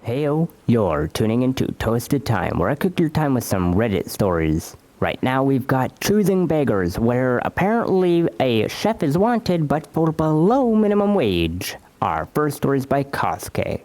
Heyo, you're tuning into Toasted Time, where I cook your time with some Reddit stories. Right now we've got Choosing Beggars, where apparently a chef is wanted but for below minimum wage. Our first story is by Kosuke.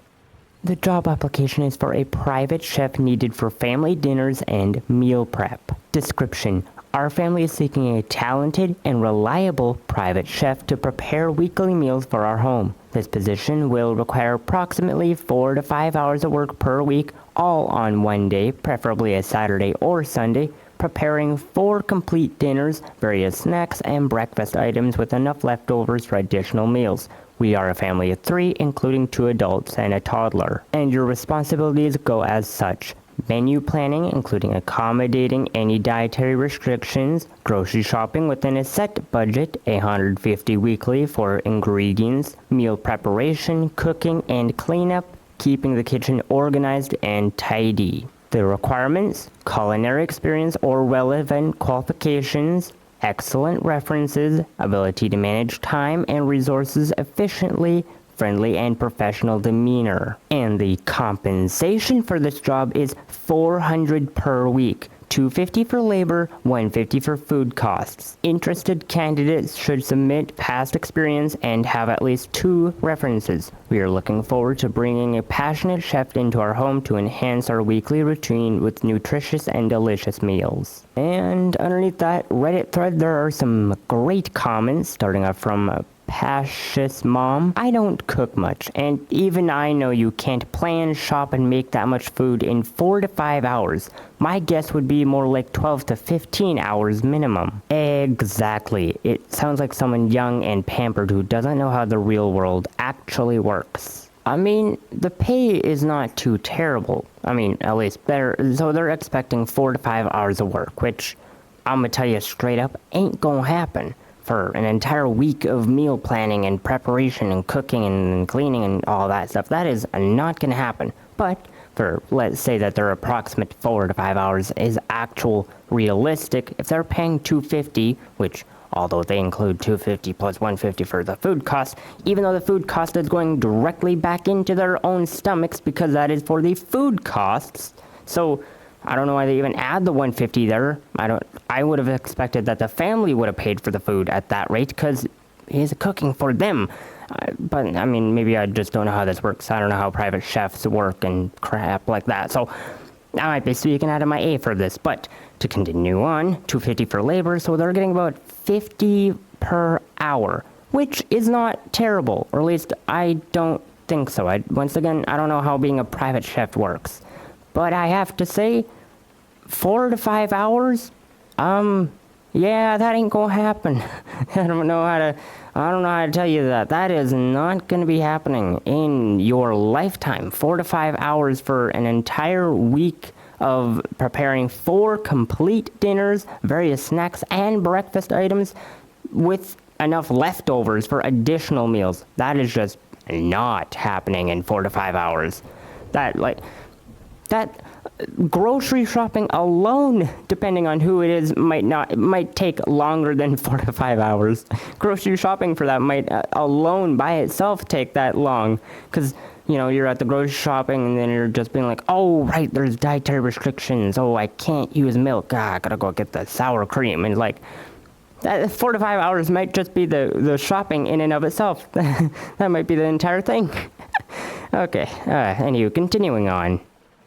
The job application is for a private chef needed for family dinners and meal prep. Description: our family is seeking a talented and reliable private chef to prepare weekly meals for our home. This position will require approximately 4 to 5 hours of work per week, all on one day, preferably a Saturday or Sunday, preparing 4 complete dinners, various snacks, and breakfast items with enough leftovers for additional meals. We are a family of 3, including 2 adults and a toddler, and your responsibilities go as such: menu planning, including accommodating any dietary restrictions, grocery shopping within a set budget, $150 weekly for ingredients, meal preparation, cooking and cleanup, keeping the kitchen organized and tidy. The requirements: culinary experience or relevant qualifications, excellent references, ability to manage time and resources efficiently, friendly and professional demeanor. And the compensation for this job is $400 per week, $250 for labor, $150 for food costs. Interested candidates should submit past experience and have at least 2 references. We are looking forward to bringing a passionate chef into our home to enhance our weekly routine with nutritious and delicious meals. And underneath that Reddit thread, there are some great comments, starting off from Pashis Mom. I don't cook much, and even I know you can't plan, shop, and make that much food in 4 to 5 hours. My guess would be more like 12 to 15 hours minimum. Exactly. It sounds like someone young and pampered who doesn't know how the real world actually works. I mean, the pay is not too terrible. I mean, at least better. So they're expecting 4 to 5 hours of work, which I'm gonna tell you straight up, ain't gonna happen. For an entire week of meal planning and preparation and cooking and cleaning and all that stuff, that is not going to happen. But for, let's say that their approximate 4 to 5 hours is actual realistic, if they're paying $250, which, although they include $250 plus $150 for the food cost, even though the food cost is going directly back into their own stomachs because that is for the food costs, so I don't know why they even add the $150 there. I would have expected that the family would have paid for the food at that rate because he's cooking for them. But I mean, maybe I just don't know how this works. I don't know how private chefs work and crap like that. So I might be speaking out of my A for this. But to continue on, $250 for labor, so they're getting about $50 per hour, which is not terrible, or at least I don't think so. Once again, I don't know how being a private chef works. But I have to say, 4 to 5 hours, yeah, that ain't gonna happen. I don't know how to tell you that. That is not gonna be happening in your lifetime. 4 to 5 hours for an entire week of preparing 4 complete dinners, various snacks and breakfast items with enough leftovers for additional meals. That is just not happening in 4 to 5 hours. That grocery shopping alone, depending on who it is, might take longer than 4 to 5 hours. Grocery shopping for that might alone by itself take that long, because you're at the grocery shopping and then you're just being like, oh right, there's dietary restrictions. Oh, I can't use milk. I gotta go get the sour cream, and like that 4 to 5 hours might just be the shopping in and of itself. That might be the entire thing. Okay. Anywho, continuing on.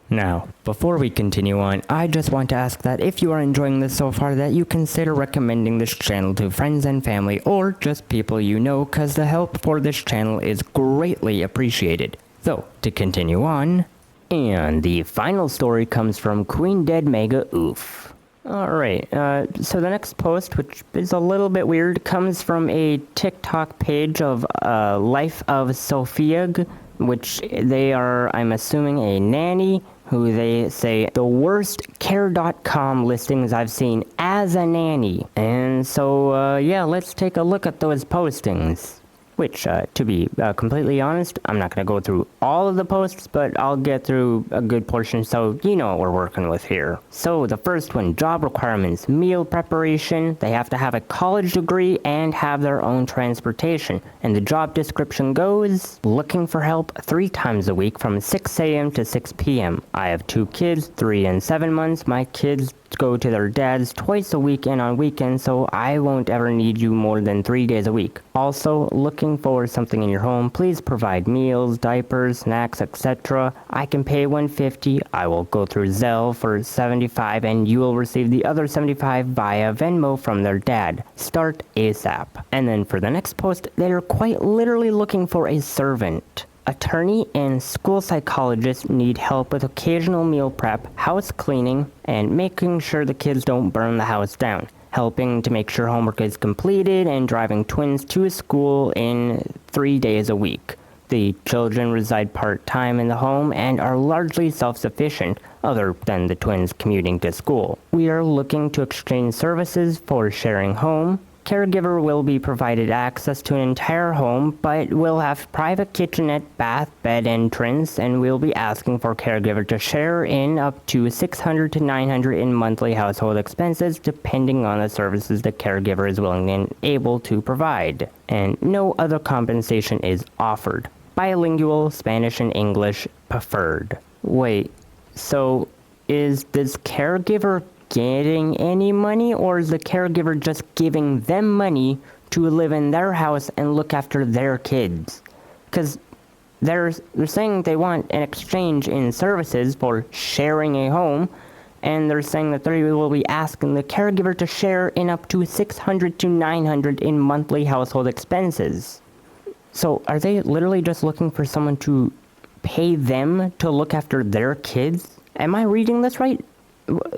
Now, before we continue on, I just want to ask that if you are enjoying this so far, that you consider recommending this channel to friends and family, or just people you know, cause the help for this channel is greatly appreciated. So, to continue on, and the final story comes from Queen Dead Mega Oof. Alright, so the next post, which is a little bit weird, comes from a TikTok page of Life of Sophia, which they are, I'm assuming, a nanny, who they say the worst care.com listings I've seen as a nanny. And so, yeah, let's take a look at those postings. which, to be completely honest, I'm not going to go through all of the posts, but I'll get through a good portion so you know what we're working with here. So the first one, job requirements, meal preparation, they have to have a college degree and have their own transportation. And the job description goes, looking for help 3 times a week from 6 a.m. to 6 p.m. I have 2 kids, 3 and 7 months. My kids go to their dads twice a week and on weekends, so I won't ever need you more than 3 days a week. Also, looking for something in your home, please provide meals, diapers, snacks, etc. I can pay $150. I will go through Zelle for $75 and you will receive the other $75 via Venmo from their dad. Start ASAP. And then for the next post, they are quite literally looking for a servant. Attorney and school psychologist need help with occasional meal prep, house cleaning, and making sure the kids don't burn the house down, helping to make sure homework is completed, and driving twins to school in 3 days a week. The children reside part-time in the home and are largely self-sufficient, other than the twins commuting to school. We are looking to exchange services for sharing home. Caregiver will be provided access to an entire home, but will have private kitchenette, bath, bed entrance, and we'll be asking for caregiver to share in up to $600 to $900 in monthly household expenses, depending on the services the caregiver is willing and able to provide. And no other compensation is offered. Bilingual, Spanish and English preferred. Wait, so is this caregiver getting any money, or is the caregiver just giving them money to live in their house and look after their kids? Because they're saying they want an exchange in services for sharing a home, and they're saying that they will be asking the caregiver to share in up to $600 to $900 in monthly household expenses. So are they literally just looking for someone to pay them to look after their kids? Am I reading this right?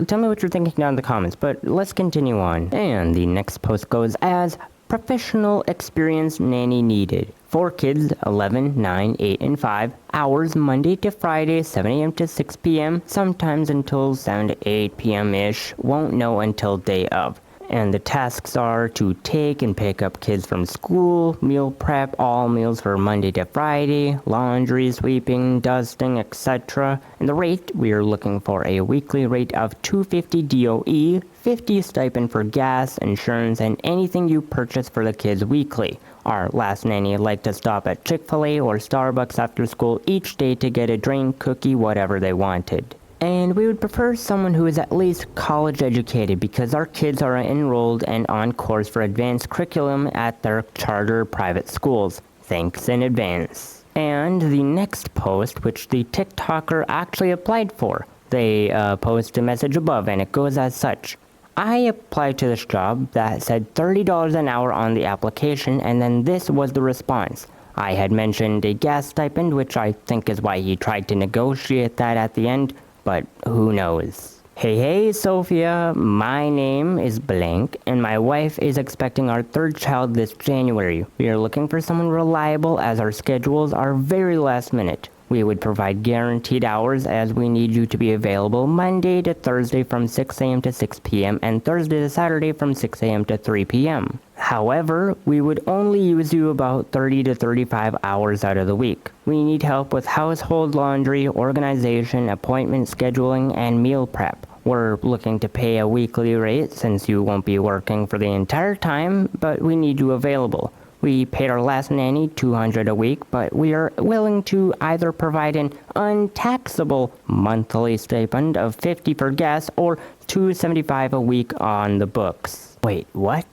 Tell me what you're thinking down in the comments, but let's continue on. And the next post goes as professional experience nanny needed. 4 kids, 11, 9, 8, and 5. Hours Monday to Friday, 7 a.m. to 6 p.m. Sometimes until 7 to 8 p.m.-ish. Won't know until day of. And the tasks are to take and pick up kids from school, meal prep, all meals for Monday to Friday, laundry, sweeping, dusting, etc. And the rate, we are looking for a weekly rate of $250 DOE, $50 stipend for gas, insurance, and anything you purchase for the kids weekly. Our last nanny liked to stop at Chick-fil-A or Starbucks after school each day to get a drink, cookie, whatever they wanted. And we would prefer someone who is at least college educated because our kids are enrolled and on course for advanced curriculum at their charter private schools. Thanks in advance. And the next post, which the TikToker actually applied for, they post a message above and it goes as such. I applied to this job that said $30 an hour on the application, and then this was the response. I had mentioned a gas stipend, which I think is why he tried to negotiate that at the end. But who knows? Hey Sophia, my name is blank and my wife is expecting our 3rd child this January. We are looking for someone reliable as our schedules are very last minute. We would provide guaranteed hours as we need you to be available Monday to Thursday from 6 a.m. to 6 p.m. and Thursday to Saturday from 6 a.m. to 3 p.m. However, we would only use you about 30 to 35 hours out of the week. We need help with household laundry, organization, appointment scheduling, and meal prep. We're looking to pay a weekly rate since you won't be working for the entire time, but we need you available. We paid our last nanny $200 a week, but we are willing to either provide an untaxable monthly stipend of $50 for gas or $275 a week on the books. Wait, what?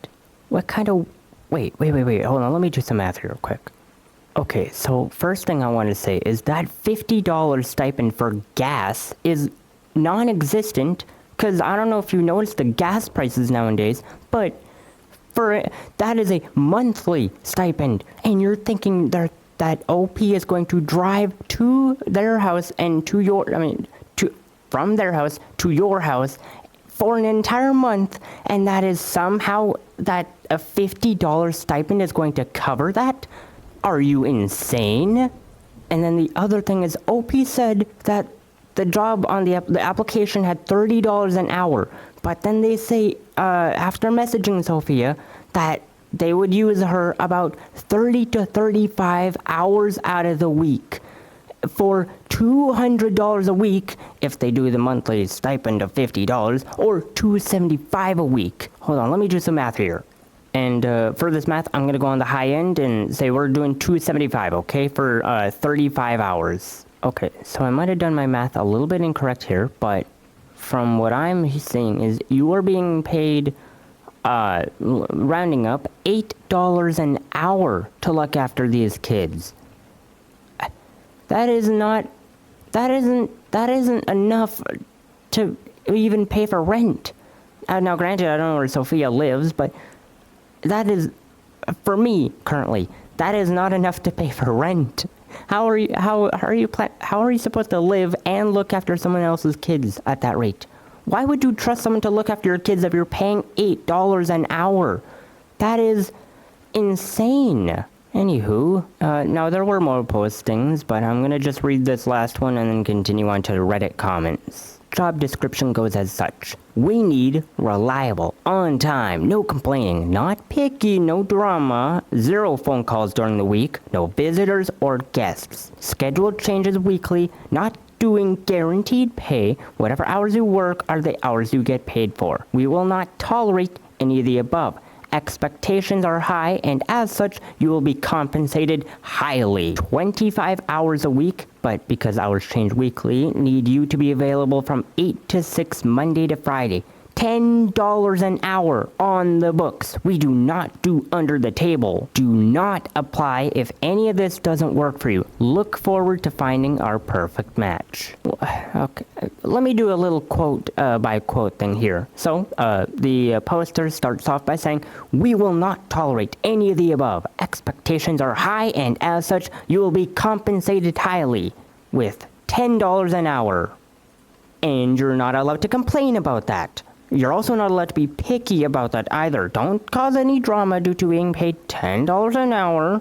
What kind of... Wait, hold on, let me do some math here real quick. Okay, so first thing I want to say is that $50 stipend for gas is non-existent, because I don't know if you noticed the gas prices nowadays, but that is a monthly stipend, and you're thinking that OP is going to drive to their house and from their house to your house for an entire month, and that is somehow that a $50 stipend is going to cover that? Are you insane? And then the other thing is OP said that the job on the application had $30 an hour, but then they say after messaging Sophia that they would use her about 30 to 35 hours out of the week for $200 a week if they do the monthly stipend of $50, or $275 a week. Hold on, let me do some math here. And for this math, I'm going to go on the high end and say we're doing $275, okay, for 35 hours. Okay, so I might have done my math a little bit incorrect here, but from what I'm seeing is you are being paid, rounding up, $8 an hour to look after these kids. That isn't enough to even pay for rent. Now, granted, I don't know where Sophia lives, but that is, for me currently, that is not enough to pay for rent. How are you supposed to live and look after someone else's kids at that rate? Why would you trust someone to look after your kids if you're paying $8 an hour? That is insane. Anywho, now there were more postings, but I'm gonna just read this last one and then continue on to the Reddit comments. Job description goes as such. We need reliable, on time, no complaining, not picky, no drama, 0 phone calls during the week, no visitors or guests. Scheduled changes weekly, not doing guaranteed pay. Whatever hours you work are the hours you get paid for. We will not tolerate any of the above. Expectations are high, and as such, you will be compensated highly. 25 hours a week, but because hours change weekly, need you to be available from 8 to 6 Monday to Friday. $10 an hour on the books. We do not do under the table. Do not apply if any of this doesn't work for you. Look forward to finding our perfect match. Okay, let me do a little quote by quote thing here. So, the poster starts off by saying, we will not tolerate any of the above. Expectations are high, and as such, you will be compensated highly with $10 an hour. And you're not allowed to complain about that. You're also not allowed to be picky about that either. Don't cause any drama due to being paid $10 an hour.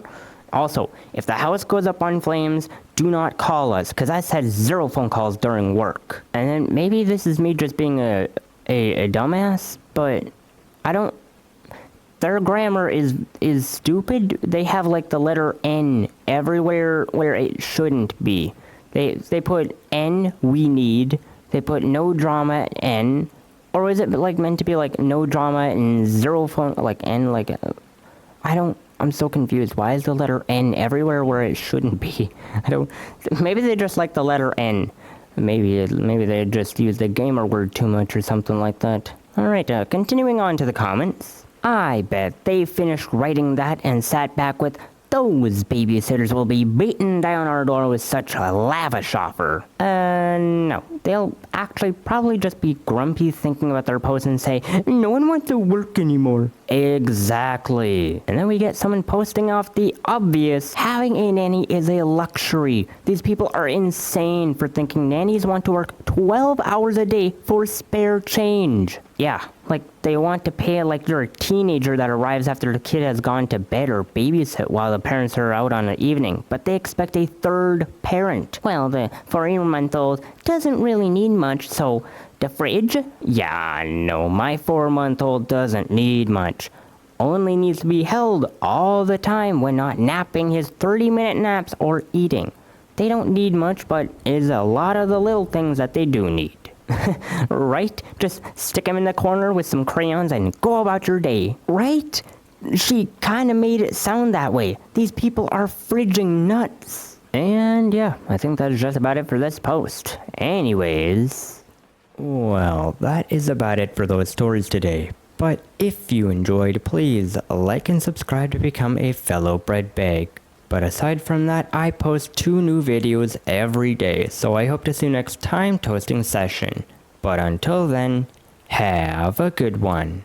Also, if the house goes up on flames, do not call us, because I said 0 phone calls during work. And then maybe this is me just being a dumbass, but their grammar is stupid. They have like the letter N everywhere where it shouldn't be. They put N, we need. They put no drama, N. Or is it like meant to be like no drama and 0 phone, like N, like, I'm so confused. Why is the letter N everywhere where it shouldn't be? Maybe they just like the letter N. Maybe they just use the gamer word too much or something like that. Alright, continuing on to the comments. I bet they finished writing that and sat back with, those babysitters will be beaten down our door with such a lavish offer. No. They'll actually probably just be grumpy thinking about their post and say, no one wants to work anymore. Exactly. And then we get someone posting off the obvious. Having a nanny is a luxury. These people are insane for thinking nannies want to work 12 hours a day for spare change. Yeah, like they want to pay it like you're a teenager that arrives after the kid has gone to bed or babysit while the parents are out on the evening, but they expect a third parent. Well, the 4-month-old doesn't really need much, so the fridge? Yeah, no, my 4-month-old doesn't need much. Only needs to be held all the time when not napping his 30-minute naps or eating. They don't need much, but is a lot of the little things that they do need. Right? Just stick him in the corner with some crayons and go about your day. Right? She kind of made it sound that way. These people are frigging nuts. And yeah, I think that is just about it for this post. Anyways, well, that is about it for those stories today. But if you enjoyed, please like and subscribe to become a fellow bread bag. But aside from that, I post 2 new videos every day, so I hope to see you next time toasting session. But until then, have a good one.